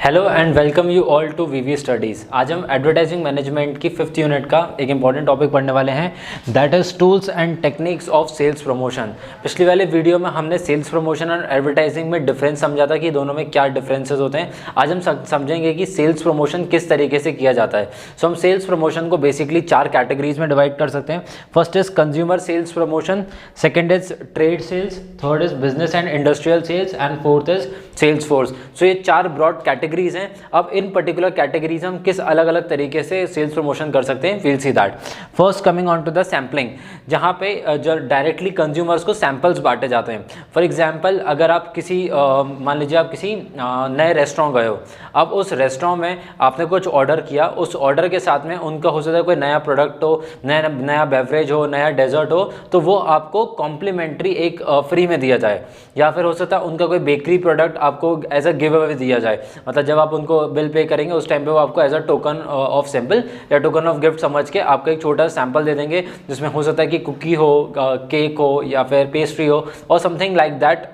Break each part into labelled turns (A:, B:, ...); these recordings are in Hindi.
A: Hello and welcome you all to VV studies. आज हम एडवर्टाइजिंग मैनेजमेंट की 5th यूनिट का एक इंपॉर्टेंट टॉपिक पढ़ने वाले हैं, that is tools and techniques of sales promotion. पिछली वाले वीडियो में हमने सेल्स प्रमोशन और एडवर्टाइजिंग में डिफरेंस समझा था कि दोनों में क्या डिफरेंसेस होते हैं। आज हम समझेंगे कि सेल्स प्रमोशन किस तरीके से किया जाता है। सो हम सेल्स प्रमोशन को बेसिकली 4 कैटेगरीज में डिवाइड कर सकते हैं। First is consumer sales promotion, second is trade sales, third is business and industrial sales and fourth is sales force. So ये 4 ब्रॉड कैटेगरीज हैं। अब इन पर्टिकुलर कैटेगरीज हम किस अलग अलग तरीके से सेल्स प्रमोशन कर सकते हैं, we'll see that. First coming on to the sampling, जहाँ पे जो डायरेक्टली कंज्यूमर्स को सैंपल्स बांटे जाते हैं। फॉर एग्जांपल, अगर आप किसी मान लीजिए आप किसी नए रेस्टोरेंट गए हो, अब उस रेस्टोरेंट में आपने कुछ ऑर्डर किया, उस ऑर्डर के साथ में उनका हो सकता है कोई नया प्रोडक्ट हो, नया बेवरेज हो, नया डेजर्ट हो, तो वो आपको कॉम्प्लीमेंट्री एक फ्री में दिया जाए। या फिर हो सकता है उनका कोई बेकरी प्रोडक्ट आपको एज अ गिव अवे दिया जाए, मतलब जब आप उनको बिल पे करेंगे उस टाइम पे वो आपको as a token of sample या टोकन ऑफ गिफ्ट समझ के आपको एक छोटा सैंपल दे देंगे, जिसमें हो सकता है कि कुकी हो, केक हो या फिर पेस्ट्री हो और समथिंग लाइक दैट,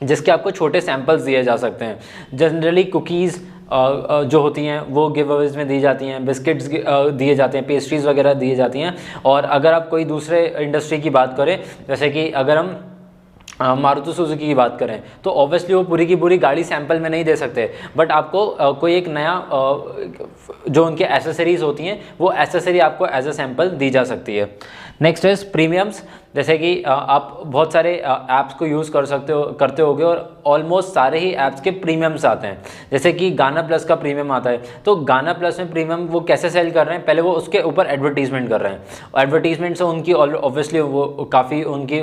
A: जिसके आपको छोटे सैंपल्स दिए जा सकते हैं। जनरली कुकीज़ जो होती हैं वो गिव अवेज में दी जाती हैं, बिस्किट्स दिए जाते हैं, पेस्ट्रीज़ वगैरह दिए जाती हैं। और अगर आप कोई दूसरे इंडस्ट्री की बात करें, जैसे कि अगर हम मारुति सुजुकी की बात करें, तो ऑब्वियसली वो पूरी की पूरी गाड़ी सैंपल में नहीं दे सकते, बट आपको कोई एक नया जो उनके एसेसरीज होती हैं वो एसेसरी आपको एज अ सैंपल दी जा सकती है। नेक्स्ट इज प्रीमियम्स, जैसे कि आप बहुत सारे ऐप्स को यूज़ करते होगे और ऑलमोस्ट सारे ही ऐप्स के प्रीमियम्स आते हैं। जैसे कि गाना प्लस का प्रीमियम आता है, तो गाना प्लस में प्रीमियम वो कैसे सेल कर रहे हैं, पहले वो उसके ऊपर एडवर्टीजमेंट कर रहे हैं। एडवर्टीजमेंट से उनकी ऑब्वियसली वो काफ़ी उनकी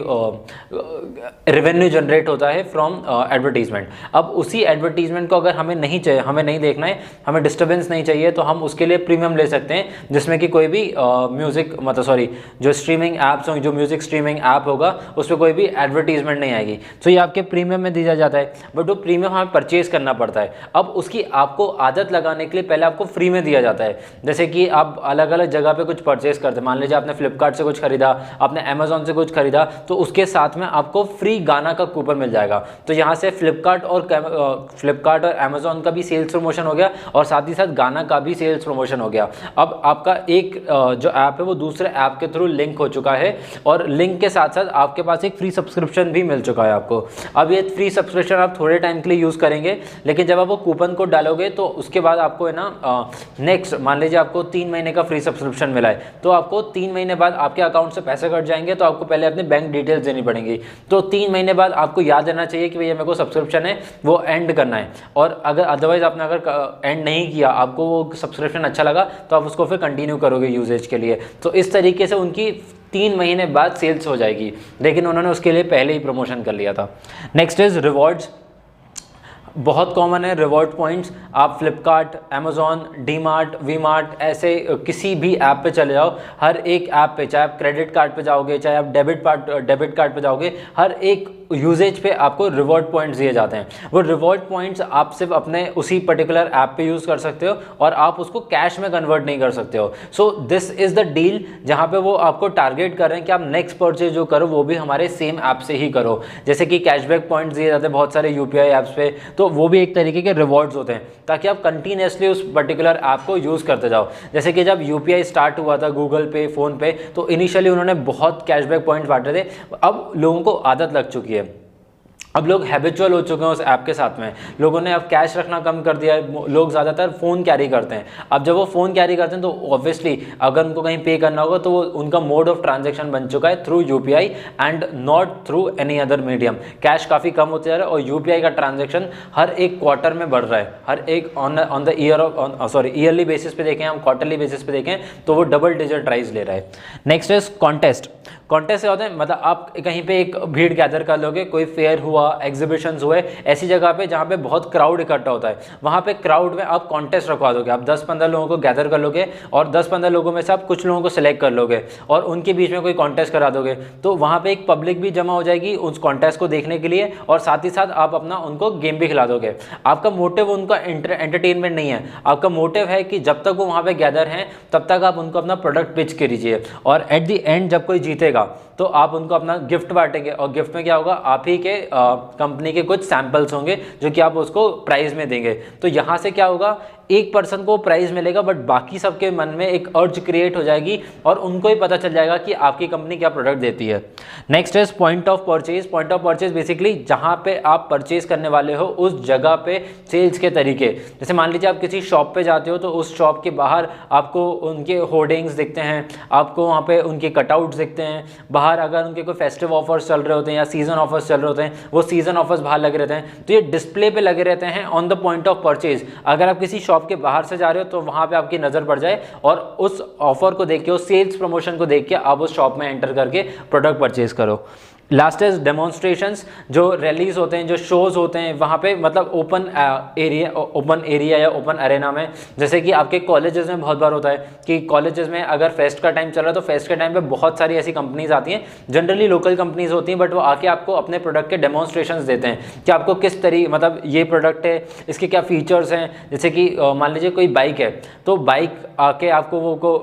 A: रेवेन्यू जनरेट होता है फ्रॉम एडवर्टीजमेंट। अब उसी एडवर्टीजमेंट को अगर हमें नहीं चाहिए, हमें नहीं देखना है, हमें डिस्टर्बेंस नहीं चाहिए, तो हम उसके लिए प्रीमियम ले सकते हैं, जिसमें कि कोई भी म्यूज़िक जो स्ट्रीमिंग ऐप्स होंगे, जो म्यूज़िक स्ट्रीमिंग ऐप होगा उस पर कोई भी एडवर्टीजमेंट नहीं आएगी। तो ये आपके प्रीमियम में दिया जाता है, बट वो प्रीमियम हमें परचेज करना पड़ता है। अब उसकी आपको आदत लगाने के लिए पहले आपको फ्री में दिया जाता है। जैसे कि आप अलग अलग जगह पे कुछ परचेज करते हैं, मान लीजिए आपने फ्लिपकार्ट से कुछ खरीदा, आपने अमेजोन से कुछ खरीदा, तो उसके साथ में आपको फ्री गाना का कूपन मिल जाएगा। तो यहाँ से फ्लिपकार्ट और अमेजोन का भी सेल्स प्रमोशन हो गया और साथ ही साथ गाना का भी सेल्स प्रमोशन हो गया। अब आपका एक जो ऐप है वो दूसरे ऐप के थ्रू लिंक हो चुका है और लिंक के साथ साथ आपके पास एक फ्री सब्सक्रिप्शन भी मिल चुका है आपको। अब ये फ्री सब्सक्रिप्शन आप थोड़े टाइम के लिए यूज़ करेंगे, लेकिन जब आप वो कूपन कोड डालोगे तो उसके बाद आपको है ना नेक्स्ट मान लीजिए आपको 3 महीने का फ्री सब्सक्रिप्शन मिला है, तो आपको 3 महीने बाद आपके अकाउंट से पैसे कट जाएंगे, तो आपको पहले अपने बैंक डिटेल्स देनी पड़ेंगी। तो 3 महीने बाद आपको याद रहना चाहिए कि भैया मेरे को सब्सक्रिप्शन है वो एंड करना है, और अगर अदरवाइज आपने अगर एंड नहीं किया, आपको वो सब्सक्रिप्शन अच्छा लगा, तो आप उसको फिर कंटिन्यू करोगे यूजेज के लिए। तो इस तरीके से उनकी 3 महीने बाद सेल्स हो जाएगी, लेकिन उन्होंने उसके लिए पहले ही प्रमोशन कर लिया था। नेक्स्ट इज रिवॉर्ड्स, बहुत कॉमन है रिवॉर्ड पॉइंट्स। आप फ्लिपकार्ट, अमेजोन, डी मार्ट, वी मार्ट, ऐसे किसी भी ऐप पे चले जाओ, हर एक ऐप पे, चाहे आप क्रेडिट कार्ड पे जाओगे, चाहे आप डेबिट कार्ड पे जाओगे, हर एक यूजेज पे आपको रिवॉर्ड पॉइंट्स दिए जाते हैं। वो रिवॉर्ड पॉइंट्स आप सिर्फ अपने उसी पर्टिकुलर ऐप पे यूज़ कर सकते हो और आप उसको कैश में कन्वर्ट नहीं कर सकते हो। So this is the deal, जहाँ पे वो आपको टारगेट कर रहे हैं कि आप नेक्स्ट परचेज जो करो वो भी हमारे सेम ऐप से ही करो। जैसे कि कैशबैक पॉइंट्स दिए जाते हैं बहुत सारे यूपीआई ऐप्स पे, तो वो भी एक तरीके के रिवॉर्ड्स होते हैं, ताकि आप कंटिन्यूसली उस पर्टिकुलर ऐप को यूज़ करते जाओ। जैसे कि जब यूपीआई स्टार्ट हुआ था गूगल पे, फ़ोन पे, तो इनिशियली उन्होंने बहुत कैशबैक पॉइंट्स बांटे थे। अब लोगों को आदत लग चुकी है, अब लोग हैबिचुअल हो चुके हैं उस ऐप के साथ में। लोगों ने अब कैश रखना कम कर दिया है, लोग ज़्यादातर फ़ोन कैरी करते हैं। अब जब वो फ़ोन कैरी करते हैं तो ऑब्वियसली अगर उनको कहीं पे करना होगा तो वो उनका मोड ऑफ ट्रांजैक्शन बन चुका है through UPI and not through any other medium. Cash काफ़ी कम होते जा रहा है और यूपीआई का ट्रांजैक्शन हर एक क्वार्टर में बढ़ रहा है, हर एक ऑन द ईयरली बेसिस पे देखें, हम क्वार्टरली बेसिस पे देखें तो वो डबल डिजिट राइज ले रहा है। Next is contest. कॉन्टेस्ट क्या होता है, मतलब आप कहीं पे एक भीड़ गैदर कर लोगे, कोई फेयर हुआ, एग्जीबिशंस हुए, ऐसी जगह पे जहाँ पे बहुत क्राउड इकट्ठा होता है, वहाँ पे क्राउड में आप कॉन्टेस्ट रखवा दोगे। आप 10-15 लोगों को गैदर कर लोगे और 10-15 लोगों में से आप कुछ लोगों को सिलेक्ट कर लोगे और उनके बीच में कोई कॉन्टेस्ट करा दोगे, तो वहाँ पे एक पब्लिक भी जमा हो जाएगी उस कॉन्टेस्ट को देखने के लिए, और साथ ही साथ आप अपना उनको गेम भी खिला दोगे। आपका मोटिव उनका एंटरटेनमेंट नहीं है, आपका मोटिव है कि जब तक वो वहाँ पे गैदर हैं तब तक आप उनको अपना प्रोडक्ट पिच कीजिए, और एट द एंड जब कोई जीतेगा तो आप उनको अपना गिफ्ट बांटेंगे, और गिफ्ट में क्या होगा, आप ही के कंपनी के कुछ सैंपल्स होंगे जो कि आप उसको प्राइस में देंगे। तो यहाँ से क्या होगा, एक पर्सन को प्राइस मिलेगा बट बाकी सबके मन में एक अर्ज क्रिएट हो जाएगी और उनको ही पता चल जाएगा कि आपकी कंपनी क्या प्रोडक्ट देती है। Next is point of purchase. Point of purchase basically जहाँ पे आप परचेज करने वाले हो उस जगह पे सेल्स के तरीके, जैसे मान लीजिए आप किसी शॉप पे जाते हो तो उस शॉप के बाहर आपको उनके होर्डिंग्स दिखते हैं, आपको वहाँ पे उनके कटआउट्स दिखते हैं, बाहर अगर उनके कोई फेस्टिव ऑफर्स चल रहे होते हैं या सीजन ऑफर्स चल रहे होते हैं वो सीजन ऑफर्स बाहर लगे रहते हैं, तो ये डिस्प्ले पे लगे रहते हैं on the point of purchase. अगर आप किसी शॉप के बाहर से जा रहे हो तो वहां पे आपकी नजर पड़ जाए और उस ऑफर को देख के, उस सेल्स प्रमोशन को देख के आप उस शॉप में एंटर करके प्रोडक्ट परचेज करो। लास्ट इज डेमोन्स्ट्रेशंस, जो रैलीज होते हैं, जो शोज होते हैं वहाँ पे, मतलब ओपन एरिया या ओपन अरेना में, जैसे कि आपके कॉलेजेस में बहुत बार होता है कि कॉलेजेस में अगर फेस्ट का टाइम चल रहा है तो फेस्ट के टाइम पे बहुत सारी ऐसी कंपनीज आती हैं, जनरली लोकल कंपनीज होती हैं, बट वो आके आपको अपने प्रोडक्ट के डेमोन्स्ट्रेशंस देते हैं कि आपको किस तरीके, मतलब ये प्रोडक्ट है, इसके क्या फीचर्स हैं। जैसे कि मान लीजिए कोई बाइक है तो बाइक आके आपको वो को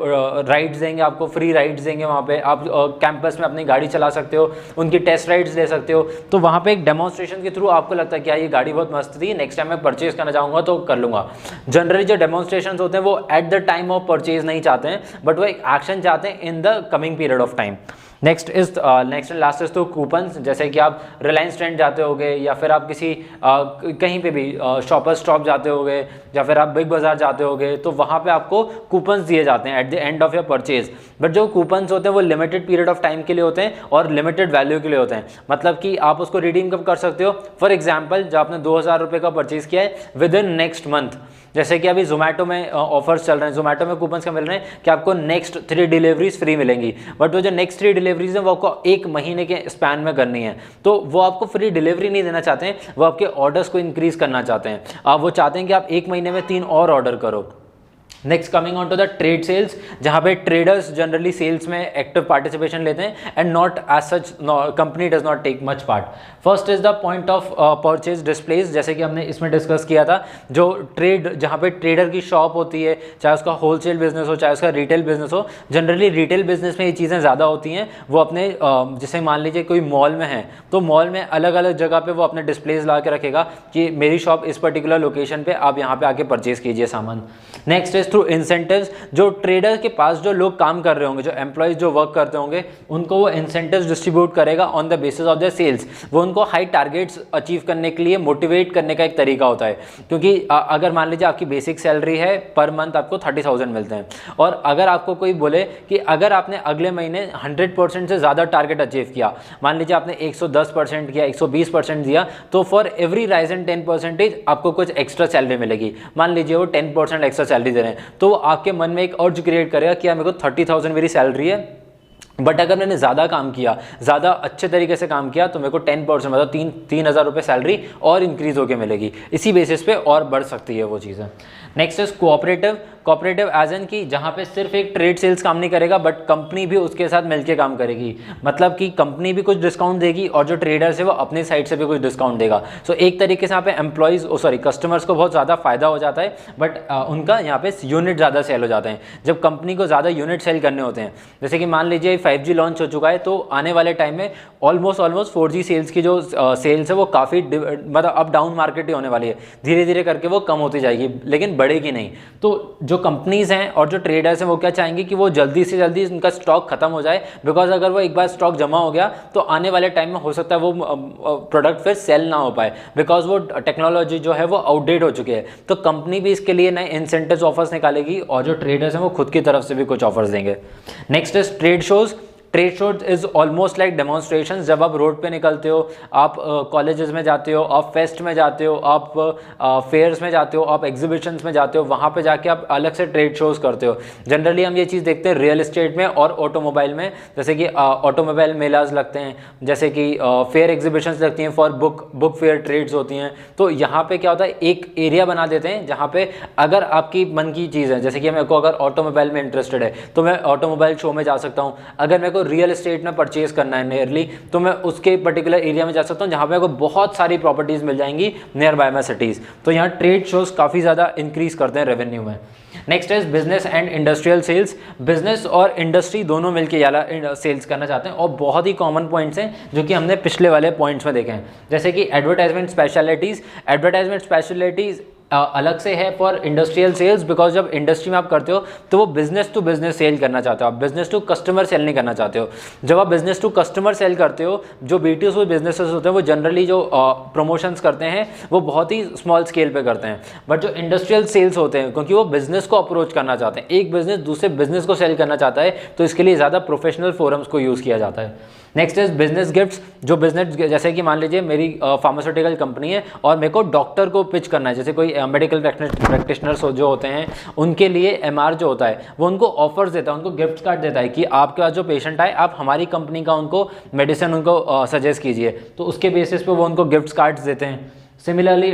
A: राइड्स देंगे, आपको फ्री राइड्स देंगे, वहाँ पे आप कैंपस में अपनी गाड़ी चला सकते हो, उनकी टेस्ट राइड्स ले सकते हो। तो वहाँ पे एक डेमोन्स्ट्रेशन के थ्रू आपको लगता है कि ये गाड़ी बहुत मस्त थी, नेक्स्ट टाइम मैं परचेज करना चाहूँगा तो कर लूँगा। जनरली जो डेमोन्स्ट्रेशन होते हैं वो at the time of purchase नहीं चाहते हैं, बट वो एक एक्शन चाहते हैं in the coming period of time. Next and last is तो कूपन्स, जैसे कि आप रिलायंस ट्रेंड जाते होगे या फिर आप किसी कहीं पे भी शॉपर स्टॉप जाते होगे या फिर आप बिग बाजार जाते होगे तो वहाँ पे आपको कूपन्स दिए जाते हैं at the end of your purchase. But जो कूपन्स होते हैं वो लिमिटेड पीरियड ऑफ टाइम के लिए होते हैं और लिमिटेड वैल्यू के लिए होते हैं, मतलब कि आप उसको रिडीम कब कर सकते हो। फॉर एग्जाम्पल, जब आपने 2000 रुपये का परचेज किया है विद इन नेक्स्ट मंथ, जैसे कि अभी जोमेटो में ऑफर्स चल रहे हैं, जोमेटो में कूपन्स का मिल रहे हैं कि आपको नेक्स्ट 3 डिलीवरीज फ्री मिलेंगी, बट वो जो नेक्स्ट 3 डिलीवरीज हैं वो आपको 1 महीने के स्पैन में करनी है, तो वो आपको फ्री डिलीवरी नहीं देना चाहते हैं, वो आपके ऑर्डर्स को इंक्रीज करना चाहते हैं। आप वो चाहते हैं कि आप 1 महीने में 3 और ऑर्डर करो। Next coming on to the trade sales, जहाँ पे ट्रेडर्स जनरली सेल्स में एक्टिव पार्टिसिपेशन लेते हैं and not as such company does not take much part. First is the point of purchase displays, जैसे कि हमने इसमें डिस्कस किया था, जो ट्रेड, जहाँ पे ट्रेडर की शॉप होती है, चाहे उसका होलसेल बिजनेस हो चाहे उसका रिटेल बिजनेस हो, जनरली रिटेल बिजनेस में ये चीज़ें ज़्यादा होती हैं। वो अपने जैसे मान लीजिए कोई मॉल में है तो मॉल में अलग अलग जगह पे वो अपने डिस्प्लेज ला के रखेगा कि मेरी शॉप इस पर्टिकुलर लोकेशन पे, आप यहाँ पे आके परचेज कीजिए सामान। नेक्स्ट इज थ्रू इंसेंटिव्स, जो ट्रेडर के पास जो लोग काम कर रहे होंगे, जो एम्प्लॉयज जो वर्क करते होंगे, उनको वो इंसेंटिव्स डिस्ट्रीब्यूट करेगा on the basis of the sales. वो उनको हाई टारगेट्स अचीव करने के लिए मोटिवेट करने का एक तरीका होता है, क्योंकि अगर मान लीजिए आपकी बेसिक सैलरी है, पर मंथ आपको 30,000 मिलते हैं, और अगर आपको कोई बोले कि अगर आपने अगले महीने 100% से ज़्यादा टारगेट अचीव किया, मान लीजिए आपने 110% किया, 120% दिया, तो फॉर एवरी राइज इन 10% आपको कुछ एक्स्ट्रा सैलरी मिलेगी। मान लीजिए वो 10% एक्स्ट्रा सैलरी दे रहे हैं, तो आपके मन में एक अर्ज क्रिएट करेगा कि मेरे को 30,000 मेरी सैलरी है, बट अगर मैंने ज़्यादा काम किया, ज़्यादा अच्छे तरीके से काम किया, तो मेरे को 10% मतलब 3,000 रुपये सैलरी और इंक्रीज होकर मिलेगी। इसी बेसिस पे और बढ़ सकती है वो चीज़ें। Next is cooperative. Cooperative as an की जहाँ पे सिर्फ एक ट्रेड सेल्स काम नहीं करेगा बट कंपनी भी उसके साथ मिलके काम करेगी, मतलब कि कंपनी भी कुछ डिस्काउंट देगी और जो ट्रेडर्स है वो अपने साइड से भी कुछ डिस्काउंट देगा। सो एक तरीके से यहाँ पे एम्प्लॉइज कस्टमर्स को बहुत ज़्यादा फायदा हो जाता है, बट उनका यहाँ पे यूनिट ज़्यादा सेल हो जाते हैं। जब कंपनी को ज़्यादा यूनिट सेल करने होते हैं, जैसे कि मान लीजिए 5G लॉन्च हो चुका है, तो आने वाले टाइम में ऑलमोस्ट 4G सेल्स की जो सेल्स है वो काफ़ी मतलब अप डाउन मार्केट ही होने वाली है, धीरे धीरे करके वो कम होती जाएगी लेकिन बढ़ेगी नहीं। तो जो कंपनीज हैं और जो ट्रेडर्स हैं वो क्या चाहेंगे कि वो जल्दी से जल्दी उनका स्टॉक खत्म हो जाए, बिकॉज अगर वो एक बार स्टॉक जमा हो गया तो आने वाले टाइम में हो सकता है वो प्रोडक्ट फिर सेल ना हो पाए, बिकॉज वो टेक्नोलॉजी जो है वो आउटडेट हो चुकी है। तो कंपनी भी इसके लिए नए इंसेंटिव ऑफर्स निकालेगी और जो ट्रेडर्स हैं वो खुद की तरफ से भी कुछ ऑफर्स देंगे। Next is trade shows. Trade shows is almost like demonstration. जब आप रोड पे निकलते हो, आप कॉलेजेस में जाते हो, आप फेस्ट में जाते हो, आप फेयर्स में जाते हो, आप एग्जीबिशंस में जाते हो, वहाँ पे जाके आप अलग से ट्रेड शोज करते हो। जनरली हम ये चीज़ देखते हैं रियल एस्टेट में और ऑटोमोबाइल में, जैसे कि ऑटोमोबाइल मेलाज लगते हैं, जैसे कि फेयर एग्जीबिशंस लगती हैं फॉर बुक फेयर ट्रेड्स होती हैं। तो यहाँ पे क्या होता है, एक एरिया बना देते हैं जहाँ पे अगर आपकी मन की चीज़ है, जैसे कि मेरे को अगर ऑटोमोबाइल में इंटरेस्टेड है तो मैं ऑटोमोबाइल शो में जा सकता हूँ। अगर मेरे को रियल एस्टेट में परचेज करना है नियरली, तो मैं उसके पर्टिकुलर एरिया में जा सकता हूँ जहाँ पे आपको बहुत सारी प्रॉपर्टीज मिल जाएंगी नियर बाय माई सिटीज़। तो यहाँ ट्रेड शोज काफ़ी ज़्यादा इंक्रीज करते हैं रेवेन्यू में। Next is business and industrial sales. Business और इंडस्ट्री दोनों मिलकर ज़्यादा सेल्स करना चाहते हैं और बहुत ही कॉमन पॉइंट्स हैं जो कि हमने पिछले वाले पॉइंट्स में देखे हैं, जैसे कि एडवर्टाइजमेंट स्पेशलिटीज़। एडवर्टाइजमेंट स्पेशलिटीज़ अलग से है फॉर इंडस्ट्रियल सेल्स, बिकॉज जब इंडस्ट्री में आप करते हो तो वो बिजनेस टू बिजनेस सेल करना चाहते हो, आप बिजनेस टू कस्टमर सेल नहीं करना चाहते हो। जब आप बिजनेस टू कस्टमर सेल करते हो, जो B2C बिजनेसेस होते हैं वो जनरली जो प्रमोशंस करते हैं वो बहुत ही स्मॉल स्केल पे करते हैं, बट जो इंडस्ट्रियल सेल्स होते हैं क्योंकि वो बिजनेस को अप्रोच करना चाहते हैं, एक बिजनेस दूसरे बिजनेस को सेल करना चाहता है, तो इसके लिए ज़्यादा प्रोफेशनल फोरम्स को यूज़ किया जाता है। Next is business gifts. जो बिजनेस, जैसे कि मान लीजिए मेरी फार्मास्यूटिकल कंपनी है और मेरे को डॉक्टर को पिच करना है, जैसे कोई मेडिकल प्रैक्टिशनर्स जो होते हैं उनके लिए MR जो होता है वो उनको ऑफर्स देता है, उनको गिफ्ट कार्ड देता है कि आपके पास जो पेशेंट आए आप हमारी कंपनी का उनको मेडिसिन उनको सजेस्ट कीजिए, तो उसके बेसिस पे वो उनको गिफ्ट कार्ड्स देते हैं। सिमिलरली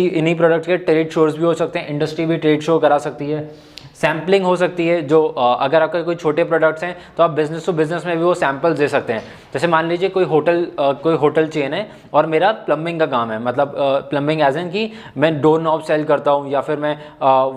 A: इन्हीं प्रोडक्ट के ट्रेड शोज भी हो सकते हैं, इंडस्ट्री भी ट्रेड शो करा सकती है। सैम्पलिंग हो सकती है, जो अगर आपके कोई छोटे प्रोडक्ट्स हैं तो आप बिजनेस टू बिजनेस में भी वो सैम्पल्स दे सकते हैं। जैसे मान लीजिए कोई होटल चेन है और मेरा प्लम्बिंग का काम है, मतलब प्लम्बिंग एज एन कि मैं डोर नॉब सेल करता हूँ या फिर मैं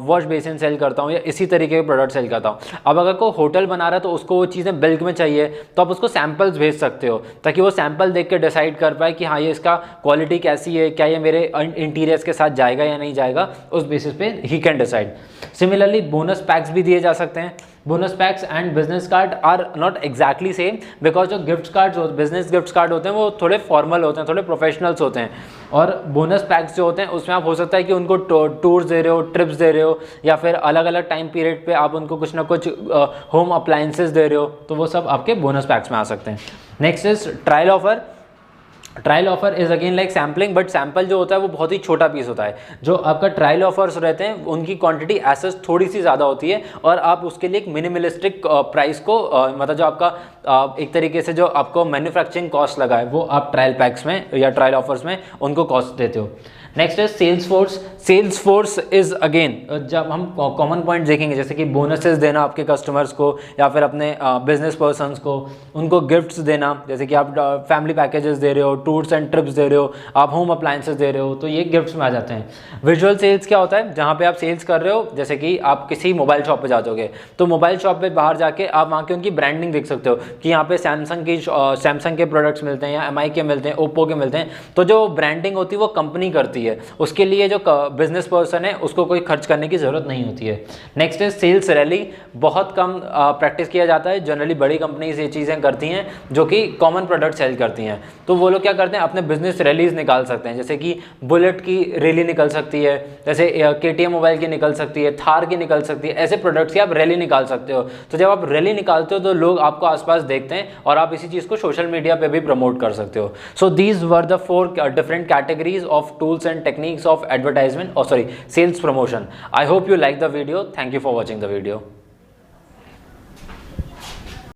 A: वॉश बेसिन सेल करता हूँ या इसी तरीके के प्रोडक्ट सेल करता हूँ। अब अगर कोई होटल बना रहा है तो उसको वो चीज़ें बल्क में चाहिए, तो आप उसको सैम्पल्स भेज सकते हो ताकि वो सैम्पल देख के डिसाइड कर पाए कि हाँ ये इसका क्वालिटी कैसी है, क्या ये मेरे इंटीरियर्स के साथ जाएगा या नहीं जाएगा, उस बेसिस पे ही can decide. Similarly bonus packs भी दिए जा सकते हैं। Bonus packs and business card are not exactly same, because जो gift card business gift card होते हैं वो थोड़े फॉर्मल होते हैं, थोड़े प्रोफेशनल्स होते हैं, और बोनस पैक्स जो होते हैं उसमें आप हो सकता है कि उनको टूर्स दे रहे हो, ट्रिप्स दे रहे हो, या फिर अलग अलग टाइम पीरियड पे आप उनको कुछ ना कुछ होम अप्लायंसेस दे रहे हो, तो वो सब आपके बोनस पैक्स में आ सकते हैं। Next is trial offer. Trial offer is again like sampling, but sample जो होता है वो बहुत ही छोटा पीस होता है। जो आपका ट्रायल ऑफर्स रहते हैं उनकी क्वांटिटी एसेस थोड़ी सी ज़्यादा होती है और आप उसके लिए एक मिनिमलिस्टिक प्राइस को मतलब जो आपका एक तरीके से जो आपको मैन्युफैक्चरिंग कॉस्ट लगा है वो आप ट्रायल पैक्स में या ट्रायल ऑफर्स में उनको कॉस्ट देते हो। Next is sales force. Sales force is again, जब हम कॉमन पॉइंट देखेंगे जैसे कि बोनसेस देना आपके कस्टमर्स को या फिर अपने बिजनेस पर्सन्स को, उनको गिफ्ट्स देना, जैसे कि आप फैमिली पैकेजेस दे रहे हो, टूर्स एंड ट्रिप्स दे रहे हो, आप होम अप्लायंसेस दे रहे हो, तो ये गिफ्ट्स में आ जाते हैं। विजुअल सेल्स क्या होता है, जहाँ पे आप सेल्स कर रहे हो, जैसे कि आप किसी मोबाइल शॉप पे जाओगे तो मोबाइल शॉप पे बाहर जाके आप वहाँ की उनकी ब्रांडिंग देख सकते हो कि यहाँ पे सैमसंग के प्रोडक्ट्स मिलते हैं या MI के मिलते हैं, ओप्पो के मिलते हैं, तो जो ब्रांडिंग होती है वो कंपनी करती है, उसके लिए जो बिजनेस पर्सन है उसको कोई खर्च करने की जरूरत नहीं होती है। Next is sales rally. बहुत कम प्रैक्टिस किया जाता है, जनरली बड़ी कंपनीज ये चीज़ें करती हैं जो कि कॉमन प्रोडक्ट सेल करती हैं, तो वो लोग क्या करते हैं अपने बिजनेस रैलीज निकाल सकते हैं, जैसे कि बुलेट की रैली निकल सकती है, जैसे KTM मोबाइल की निकल सकती है, थार की निकल सकती है, ऐसे प्रोडक्ट्स की आप रैली निकाल सकते हो। तो जब आप रैली निकालते हो तो लोग आपको आसपास देखते हैं और आप इसी चीज़ को सोशल मीडिया पे भी प्रमोट कर सकते हो। So these were the 4 different categories of tools and techniques of advertisement, sales promotion. I hope you like the video. Thank you for watching the video.